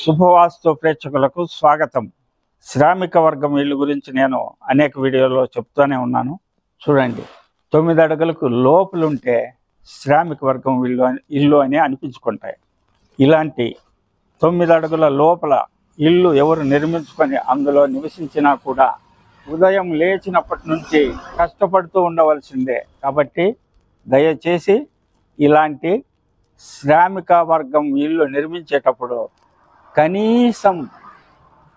శుభవాస్తు ప్రేక్షకులకు స్వాగతం. శ్రామిక వర్గం ఇల్లు గురించి నేను అనేక వీడియోలో చెప్తూనే ఉన్నాను. చూడండి, 9 అడుగులకు లోపలుంటే శ్రామిక వర్గం ఇల్లు అని అనిపించుకుంటాయి. ఇలాంటి 9 అడుగుల లోపల ఇల్లు ఎవరు నిర్మించుకొని అందులో నివసించినా కూడా ఉదయం లేచినప్పటి నుంచి కష్టపడుతూ ఉండవలసిందే. కాబట్టి దయచేసి ఇలాంటి శ్రామిక వర్గం ఇల్లు నిర్మించేటప్పుడు కనీసం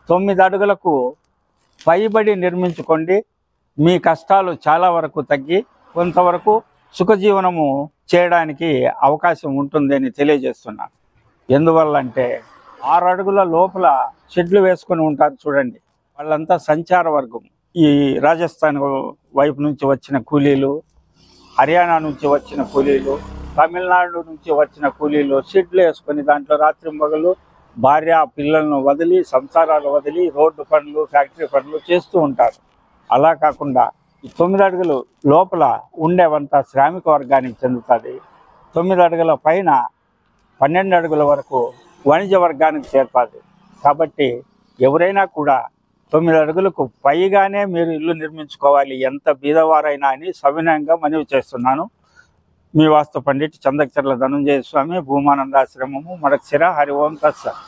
9 అడుగులకు పైబడి నిర్మించుకోండి. మీ కష్టాలు చాలా వరకు తగ్గి కొంతవరకు సుఖజీవనము చేయడానికి అవకాశం ఉంటుంది అని తెలియజేస్తున్నాను. ఎందువల్ల అంటే 6 అడుగుల లోపల షెడ్లు వేసుకొని ఉంటారు చూడండి, వాళ్ళంతా సంచార వర్గం. ఈ రాజస్థాన్ వైపు నుంచి వచ్చిన కూలీలు, హర్యానా నుంచి వచ్చిన కూలీలు, తమిళనాడు నుంచి వచ్చిన కూలీలు షెడ్లు వేసుకొని దాంట్లో రాత్రి మగలు భార్య పిల్లలను వదిలి, సంసారాలు వదిలి రోడ్డు పనులు, ఫ్యాక్టరీ పనులు చేస్తూ ఉంటారు. అలా కాకుండా ఈ 9 అడుగులు లోపల ఉండేవంతా శ్రామిక వర్గానికి చెందుతుంది. 9 అడుగుల పైన 12 అడుగుల వరకు వాణిజ్య వర్గానికి చేరుతుంది. కాబట్టి ఎవరైనా కూడా 9 అడుగులకు పైగానే మీరు ఇల్లు నిర్మించుకోవాలి, ఎంత బీదవారైనా అని సవినయంగా మనవి చేస్తున్నాను. మీ వాస్తు పండిట్ చందకచర్ల ధనంజయ స్వామి, భూమానందాశ్రమము, మడక్సిర. హరి ఓం తత్సత్.